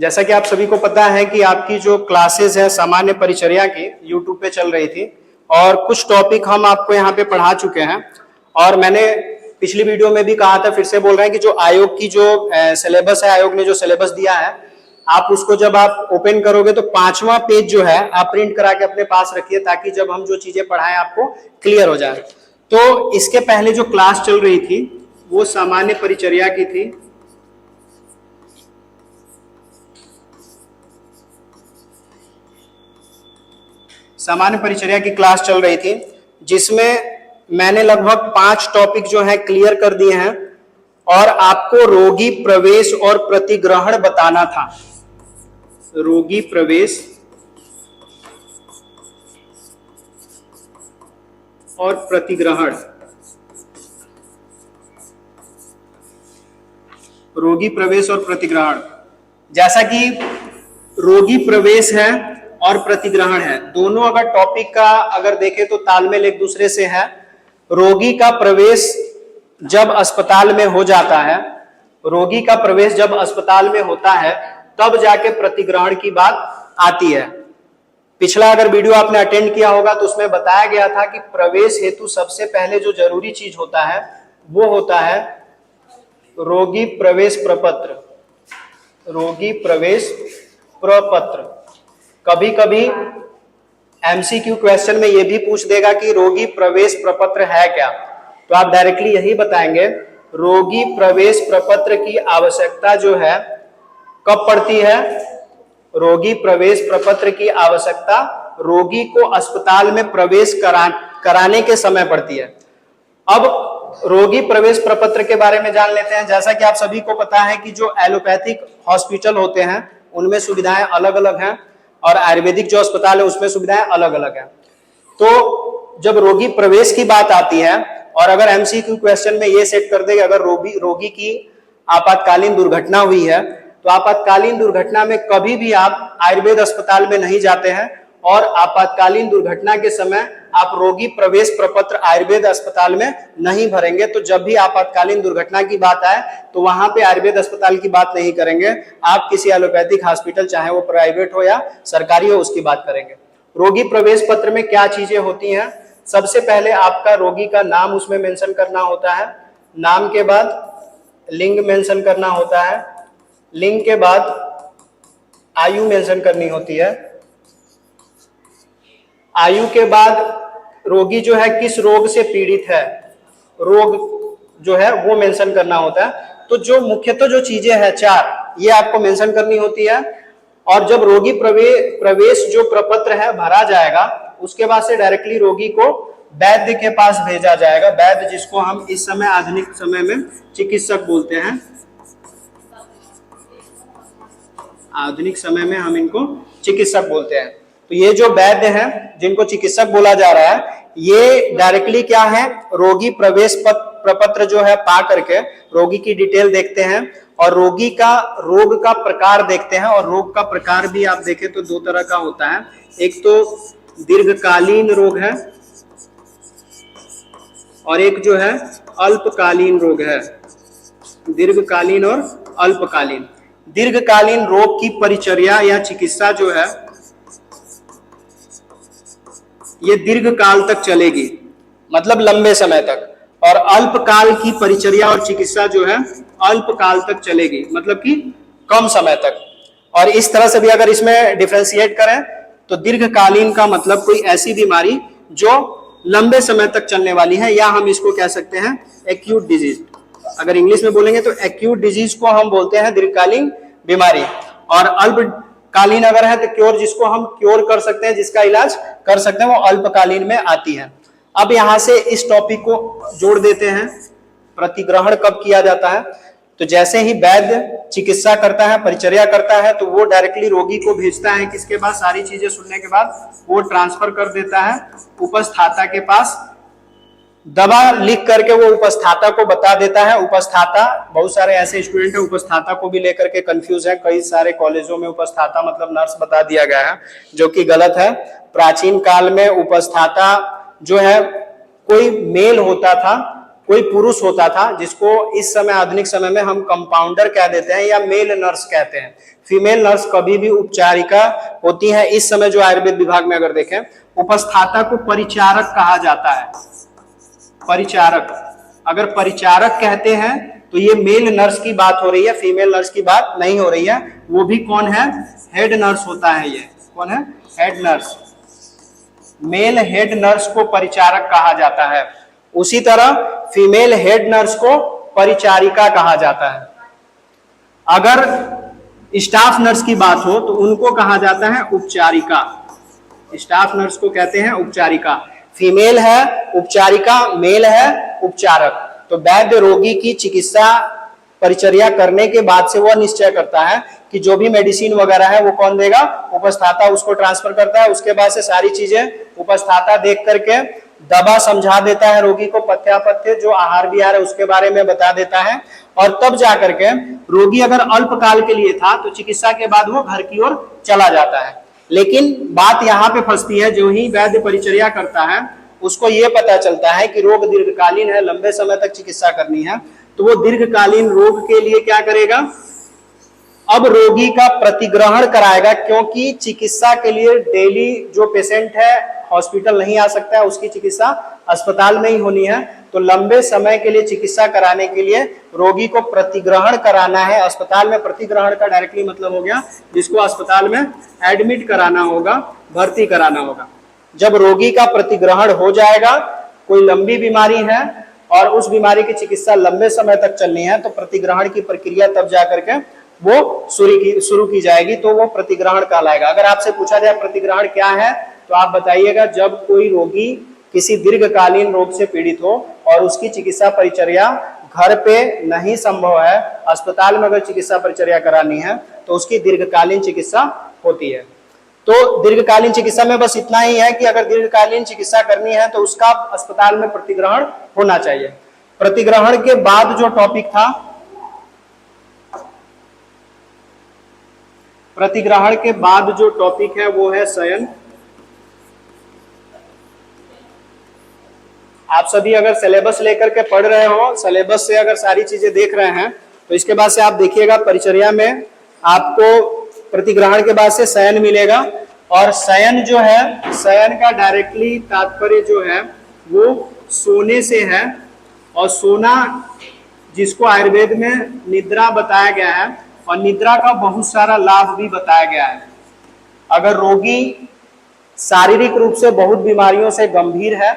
जैसा कि आप सभी को पता है कि आपकी जो क्लासेस है सामान्य परिचर्या की YouTube पे चल रही थी और कुछ टॉपिक हम आपको यहाँ पे पढ़ा चुके हैं। और मैंने पिछली वीडियो में भी कहा था, फिर से बोल रहे हैं कि जो आयोग की जो सिलेबस है, आयोग ने जो सिलेबस दिया है, आप उसको जब आप ओपन करोगे तो 5वां पेज जो है आप प्रिंट करा के अपने पास रखिए, ताकि जब हम जो चीजें पढ़ाएं आपको क्लियर हो जाए। तो इसके पहले जो क्लास चल रही थी वो सामान्य परिचर्या की थी। सामान्य परिचर्या की क्लास चल रही थी, जिसमें मैंने लगभग 5 टॉपिक जो है क्लियर कर दिए हैं और आपको रोगी प्रवेश और प्रतिग्रहण बताना था। रोगी प्रवेश और प्रतिग्रहण, रोगी प्रवेश और प्रतिग्रहण। जैसा कि रोगी प्रवेश है और प्रतिग्रहण है, दोनों अगर टॉपिक का अगर देखें तो तालमेल एक दूसरे से है। रोगी का प्रवेश जब अस्पताल में हो जाता है, रोगी का प्रवेश जब अस्पताल में होता है तब जाके प्रतिग्रहण की बात आती है। पिछला अगर वीडियो आपने अटेंड किया होगा तो उसमें बताया गया था कि प्रवेश हेतु सबसे पहले जो जरूरी चीज होता है वो होता है रोगी प्रवेश प्रपत्र। रोगी प्रवेश प्रपत्र। कभी कभी एमसीक्यू क्वेश्चन में यह भी पूछ देगा कि रोगी प्रवेश प्रपत्र है क्या, तो आप डायरेक्टली यही बताएंगे रोगी प्रवेश प्रपत्र की आवश्यकता जो है कब पड़ती है। रोगी प्रवेश प्रपत्र की आवश्यकता रोगी को अस्पताल में प्रवेश कराने के समय पड़ती है। अब रोगी प्रवेश प्रपत्र के बारे में जान लेते हैं। जैसा कि आप सभी को पता है कि जो एलोपैथिक हॉस्पिटल होते हैं उनमें सुविधाएं अलग अलग हैं और आयुर्वेदिक जो अस्पताल है उसमें सुविधाएं अलग अलग हैं। तो जब रोगी प्रवेश की बात आती है और अगर एमसीक्यू क्वेश्चन में ये सेट कर दे कि अगर रोगी की आपातकालीन दुर्घटना हुई है तो आपातकालीन दुर्घटना में कभी भी आप आयुर्वेद अस्पताल में नहीं जाते हैं और आपातकालीन दुर्घटना के समय आप रोगी प्रवेश प्रपत्र आयुर्वेद अस्पताल में नहीं भरेंगे, तो जब भी आपातकालीन दुर्घटना की बात आए तो वहां पे आयुर्वेद अस्पताल की बात नहीं करेंगे, आप किसी एलोपैथिक हॉस्पिटल चाहे वो प्राइवेट हो या सरकारी हो उसकी बात करेंगे। रोगी प्रवेश पत्र में क्या चीजें होती हैं? सबसे पहले आपका रोगी का नाम उसमें मेंशन करना होता है, नाम के बाद लिंग मेंशन करना होता है, लिंग के बाद आयु मेंशन करनी होती है, आयु के बाद रोगी जो है किस रोग से पीड़ित है, रोग जो है वो मेंशन करना होता है। तो जो मुख्यतः जो चीजें हैं 4 ये आपको मेंशन करनी होती है। और जब रोगी प्रवेश जो प्रपत्र है भरा जाएगा उसके बाद से डायरेक्टली रोगी को वैद्य के पास भेजा जाएगा। वैद्य जिसको हम इस समय आधुनिक समय में चिकित्सक बोलते हैं, आधुनिक समय में हम इनको चिकित्सक बोलते हैं। तो ये जो वैद्य हैं जिनको चिकित्सक बोला जा रहा है ये डायरेक्टली क्या है, रोगी प्रवेश प्रपत्र जो है पा करके रोगी की डिटेल देखते हैं और रोगी का रोग का प्रकार देखते हैं। और रोग का प्रकार भी आप देखें तो 2 तरह का होता है, एक तो दीर्घकालीन रोग है और एक जो है अल्पकालीन रोग है। दीर्घकालीन और अल्पकालीन। दीर्घकालीन रोग की परिचर्या या चिकित्सा जो है ये दीर्घ काल तक चलेगी, मतलब लंबे समय तक, और अल्पकाल की परिचर्या और चिकित्सा जो है अल्पकाल तक चलेगी, मतलब कि कम समय तक। और इस तरह से भी अगर इसमें डिफरेंशिएट करें तो दीर्घकालीन का मतलब कोई ऐसी बीमारी जो लंबे समय तक चलने वाली है, या हम इसको कह सकते हैं एक्यूट डिजीज। अगर इंग्लिश में बोलेंगे तो एक्यूट डिजीज को हम बोलते हैं दीर्घकालीन बीमारी। और अल्पकालीन अगर है तो क्योर, जिसको हम क्योर कर सकते हैं, जिसका इलाज कर सकते हैं, वो अल्पकालीन में आती है। अब यहां से इस टॉपिक को जोड़ देते हैं, प्रतिग्रहण कब किया जाता है। तो जैसे ही वैद्य चिकित्सा करता है, परिचर्या करता है, तो वो डायरेक्टली रोगी को भेजता है किसके पास, सारी चीजें सुनने के बाद वो ट्रांसफर कर देता है उपस्थाता के पास। दवा लिख करके वो उपस्थाता को बता देता है। उपस्थाता, बहुत सारे ऐसे स्टूडेंट है उपस्थाता को भी लेकर के कंफ्यूज है, कई सारे कॉलेजों में उपस्थाता मतलब नर्स बता दिया गया है, जो कि गलत है। प्राचीन काल में उपस्थाता जो है कोई मेल होता था, कोई पुरुष होता था, जिसको इस समय आधुनिक समय में हम कंपाउंडर कह देते हैं या मेल नर्स कहते हैं। फीमेल नर्स कभी भी उपचारिका होती है। इस समय जो आयुर्वेद विभाग में अगर देखें, उपस्थाता को परिचारक कहा जाता है। परिचारक, अगर परिचारक कहते हैं तो ये मेल नर्स की बात हो रही है, फीमेल नर्स की बात नहीं हो रही है। वो भी कौन है? हेड नर्स होता है। ये कौन है? Head nurse. Male head nurse को परिचारक कहा जाता है। उसी तरह फीमेल हेड नर्स को परिचारिका कहा जाता है। अगर स्टाफ नर्स की बात हो तो उनको कहा जाता है उपचारिका। स्टाफ नर्स को कहते हैं उपचारिका। फीमेल है उपचारिका, मेल है उपचारक। तो वैद्य रोगी की चिकित्सा परिचर्या करने के बाद से वह निश्चय करता है कि जो भी मेडिसिन वगैरह है वो कौन देगा? उपस्थाता उसको ट्रांसफर करता है। उसके बाद से सारी चीजें उपस्थाता देख करके दवा समझा देता है रोगी को, पथ्यापथ्य जो आहार विहार है उसके बारे में बता देता है। और तब जाकर के रोगी अगर अल्पकाल के लिए था तो चिकित्सा के बाद वो घर की ओर चला जाता है। लेकिन बात यहाँ पे फंसती है, जो ही वैद्य परिचर्या करता है उसको ये पता चलता है कि रोग दीर्घकालीन है, लंबे समय तक चिकित्सा करनी है, तो वो दीर्घकालीन रोग के लिए क्या करेगा? अब रोगी का प्रतिग्रहण कराएगा, क्योंकि चिकित्सा के लिए डेली जो पेशेंट है हॉस्पिटल नहीं आ सकता है, उसकी चिकित्सा अस्पताल में ही होनी है। तो लंबे समय के लिए चिकित्सा कराने के लिए रोगी को प्रतिग्रहण कराना है अस्पताल में। प्रतिग्रहण का डायरेक्टली मतलब हो गया जिसको अस्पताल में एडमिट कराना होगा, भर्ती कराना होगा। जब रोगी का प्रतिग्रहण हो जाएगा, कोई लंबी बीमारी है और उस बीमारी की चिकित्सा लंबे समय तक चलनी है, तो प्रतिग्रहण की प्रक्रिया तब जाकर के वो शुरू की जाएगी, तो वो प्रतिग्रहण कहलाएगा। अगर आपसे पूछा जाए प्रतिग्रहण क्या है तो आप बताइएगा, जब कोई रोगी किसी दीर्घकालीन रोग से पीड़ित हो और उसकी चिकित्सा परिचर्या घर पे नहीं संभव है, अस्पताल में अगर चिकित्सा परिचर्या करानी है तो उसकी दीर्घकालीन चिकित्सा होती है। तो दीर्घकालीन चिकित्सा में बस इतना ही है कि अगर दीर्घकालीन चिकित्सा करनी है तो उसका अस्पताल में प्रतिग्रहण होना चाहिए। प्रतिग्रहण के बाद जो टॉपिक था, प्रतिग्रहण के बाद जो टॉपिक है वो है शयन। आप सभी अगर सिलेबस लेकर के पढ़ रहे हो, सिलेबस से अगर सारी चीजें देख रहे हैं, तो इसके बाद से आप देखिएगा परिचर्या में आपको प्रतिग्रहण के बाद से शयन मिलेगा। और शयन जो है, शयन का डायरेक्टली तात्पर्य जो है वो सोने से है। और सोना जिसको आयुर्वेद में निद्रा बताया गया है, और निद्रा का बहुत सारा लाभ भी बताया गया है। अगर रोगी शारीरिक रूप से बहुत बीमारियों से गंभीर है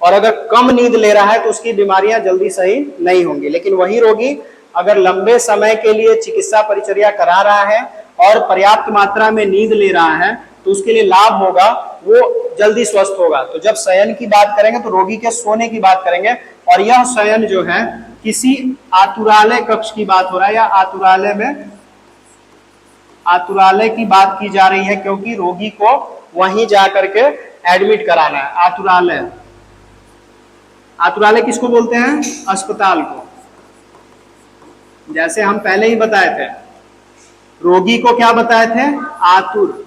और अगर कम नींद ले रहा है तो उसकी बीमारियां जल्दी सही नहीं होंगी। लेकिन वही रोगी अगर लंबे समय के लिए चिकित्सा परिचर्या करा रहा है और पर्याप्त मात्रा में नींद ले रहा है तो उसके लिए लाभ होगा, वो जल्दी स्वस्थ होगा। तो जब शयन की बात करेंगे तो रोगी के सोने की बात करेंगे। और यह शयन जो है किसी आतुरालय कक्ष की बात हो रहा है, या आतुरालय में आतुरालय की बात की जा रही है, क्योंकि रोगी को वहीं जाकर के एडमिट कराना है। आतुरालय, आतुरालय किसको बोलते हैं? अस्पताल को। जैसे हम पहले ही बताए थे, रोगी को क्या बताए थे? आतुर।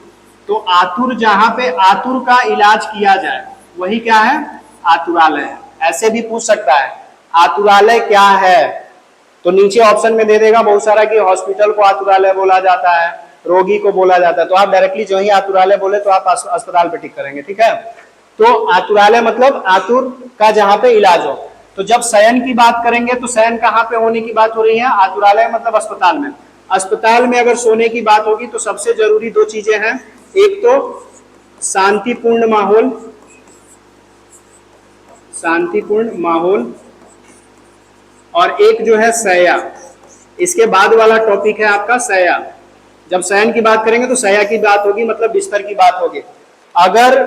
तो आतुर, जहां पे आतुर का इलाज किया जाए वही क्या है? आतुरालय है। ऐसे भी पूछ सकता है आतुरालय क्या है, तो नीचे ऑप्शन में दे देगा बहुत सारा कि हॉस्पिटल को आतुरालय बोला जाता है, रोगी को बोला जाता है। तो आप डायरेक्टली जो ही आतुरालय बोले तो आप अस्पताल पे टिक करेंगे, ठीक है। तो आतुरालय मतलब आतुर का जहां पे इलाज हो। तो जब शयन की बात करेंगे तो शयन कहाँ पे होने की बात हो रही है? आतुरालय मतलब अस्पताल में। अस्पताल में अगर सोने की बात होगी तो सबसे जरूरी दो चीजें हैं, एक तो शांतिपूर्ण माहौल, शांतिपूर्ण माहौल, और एक जो है शैया। इसके बाद वाला टॉपिक है आपका शैया। जब शयन की बात करेंगे तो शैया की बात होगी, मतलब बिस्तर की बात होगी। अगर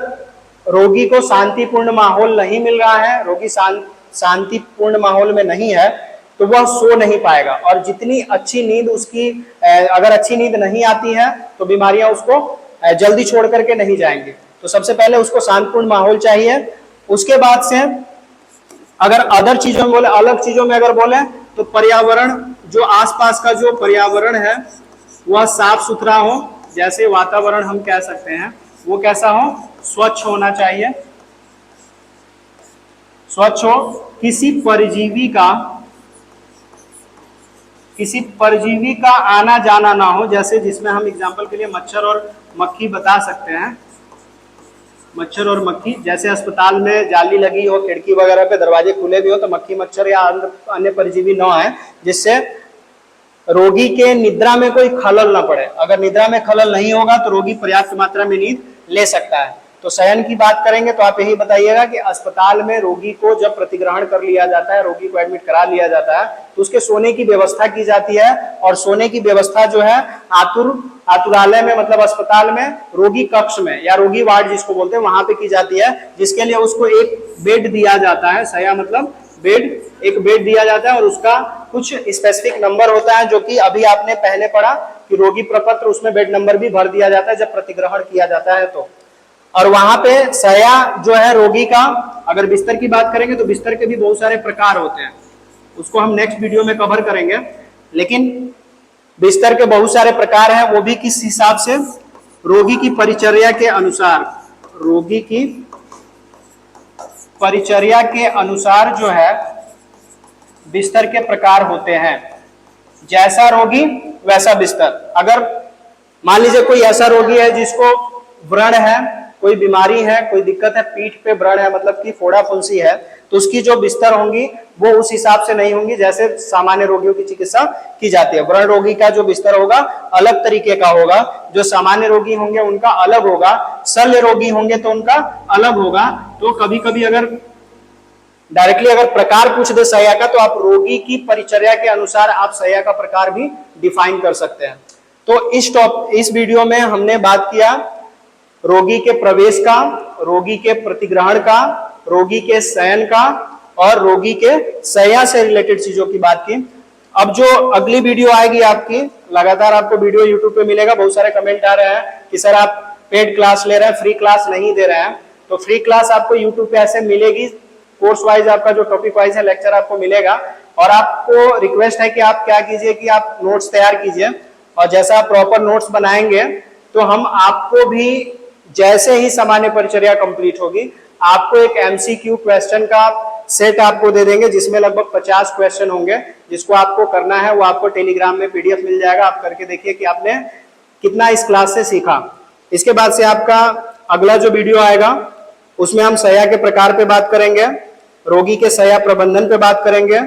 रोगी को शांतिपूर्ण माहौल नहीं मिल रहा है, रोगी शांतिपूर्ण माहौल में नहीं है, तो वह सो नहीं पाएगा। और जितनी अच्छी नींद उसकी, अगर अच्छी नींद नहीं आती है तो बीमारियां उसको जल्दी छोड़ करके नहीं जाएंगी। तो सबसे पहले उसको शांतिपूर्ण माहौल चाहिए। उसके बाद से अगर अदर चीजों में बोले, अलग चीजों में अगर बोले तो पर्यावरण, जो आसपास का जो पर्यावरण है वह साफ सुथरा हो। जैसे वातावरण हम कह सकते हैं वो कैसा हो? स्वच्छ होना चाहिए, स्वच्छ हो, किसी परजीवी का आना जाना ना हो, जैसे जिसमें हम एग्जांपल के लिए मच्छर और मक्खी बता सकते हैं। मच्छर और मक्खी, जैसे अस्पताल में जाली लगी हो, खिड़की वगैरह पे दरवाजे खुले भी हो, तो मक्खी मच्छर या अन्य परजीवी न आए, जिससे रोगी के निद्रा में कोई खलल ना पड़े। अगर निद्रा में खलल नहीं होगा तो रोगी पर्याप्त मात्रा में नींद ले सकता है। तो शयन की बात करेंगे तो आप यही बताइएगा कि अस्पताल में रोगी को जब प्रतिग्रहण कर लिया जाता है, रोगी को एडमिट करा लिया जाता है, तो उसके सोने की व्यवस्था की जाती है। और सोने की व्यवस्था जो है आतुरालय में, मतलब अस्पताल में रोगी कक्ष में या रोगी वार्ड जिसको बोलते हैं, वहां पे की जाती है, जिसके लिए उसको एक बेड दिया जाता है। शया मतलब बेड, एक बेड दिया जाता है और उसका कुछ स्पेसिफिक नंबर होता है, जो कि अभी आपने पहले पढ़ा कि रोगी प्रपत्र, उसमें बेड नंबर भी भर दिया जाता है जब प्रतिग्रहण किया जाता है तो। और वहां पे शया जो है रोगी का, अगर बिस्तर की बात करेंगे तो बिस्तर के भी बहुत सारे प्रकार होते हैं, उसको हम नेक्स्ट वीडियो में कवर करेंगे। लेकिन बिस्तर के बहुत सारे प्रकार हैं, वो भी किस हिसाब से, रोगी की परिचर्या के अनुसार, रोगी की परिचर्या के अनुसार जो है बिस्तर के प्रकार होते हैं। जैसा रोगी वैसा बिस्तर। अगर मान लीजिए कोई ऐसा रोगी है जिसको व्रण है, कोई बीमारी है, कोई दिक्कत है, पीठ पे व्रण है, मतलब कि फोड़ा फुंसी है, तो उसकी जो बिस्तर होंगी वो उस हिसाब से नहीं होंगी जैसे सामान्य रोगियों की चिकित्सा की जाती है। व्रण रोगी का जो बिस्तर होगा अलग तरीके का होगा, जो सामान्य रोगी होंगे उनका अलग होगा, शल्य रोगी होंगे तो उनका अलग होगा। तो कभी कभी अगर डायरेक्टली अगर प्रकार पूछ दे शैया का, तो आप रोगी की परिचर्या के अनुसार आप शैया का प्रकार भी डिफाइन कर सकते हैं। तो इस वीडियो में हमने बात किया रोगी के प्रवेश का, रोगी के प्रतिग्रहण का, रोगी के शयन का और रोगी के शैया से रिलेटेड चीजों की बात की। अब जो अगली वीडियो आएगी आपकी, लगातार आपको वीडियो यूट्यूब पे मिलेगा। बहुत सारे कमेंट आ रहे हैं कि सर आप पेड क्लास ले रहे हैं, फ्री क्लास नहीं दे रहे हैं। तो फ्री क्लास आपको यूट्यूब पे ऐसे मिलेगी, कोर्स वाइज आपका जो टॉपिक वाइज है लेक्चर आपको मिलेगा। और आपको रिक्वेस्ट है कि आप क्या कीजिए कि आप नोट्स तैयार कीजिए, और जैसा आप प्रॉपर नोट्स बनाएंगे तो हम आपको भी जैसे ही सामान्य परिचर्या कंप्लीट होगी आपको एक एमसीक्यू क्वेश्चन का सेट आपको दे देंगे, जिसमें लगभग 50 क्वेश्चन होंगे, जिसको आपको करना है। वो आपको टेलीग्राम में पीडीएफ मिल जाएगा, आप करके देखिए कि आपने कितना इस क्लास से सीखा। इसके बाद से आपका अगला जो वीडियो आएगा उसमें हम शैया के प्रकार पे बात करेंगे, रोगी के शैया प्रबंधन पे बात करेंगे,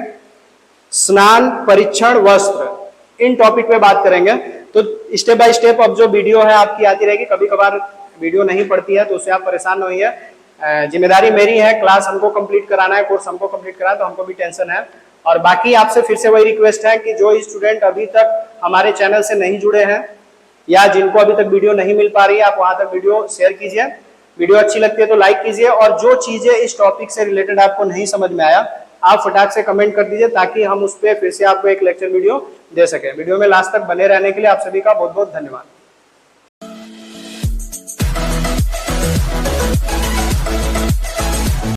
स्नान, परीक्षण, वस्त्र, इन टॉपिक पे बात करेंगे। तो स्टेप बाय स्टेप अब जो वीडियो है आपकी आती रहेगी। कभी कभार वीडियो नहीं पड़ती है तो उससे आप परेशान नहीं है, जिम्मेदारी मेरी है, क्लास हमको कंप्लीट कराना है, कोर्स हमको कंप्लीट कराना है, तो हमको भी टेंशन है। और बाकी आपसे फिर से वही रिक्वेस्ट है कि जो स्टूडेंट अभी तक हमारे चैनल से नहीं जुड़े हैं या जिनको अभी तक वीडियो नहीं मिल पा रही है, आप वहां तक वीडियो शेयर कीजिए। वीडियो अच्छी लगती है तो लाइक कीजिए, और जो चीजें इस टॉपिक से रिलेटेड आपको नहीं समझ में आया आप फटाक से कमेंट कर दीजिए, ताकि हम उस पर फिर से आपको एक लेक्चर वीडियो दे सके। वीडियो में लास्ट तक बने रहने के लिए आप सभी का बहुत बहुत धन्यवाद।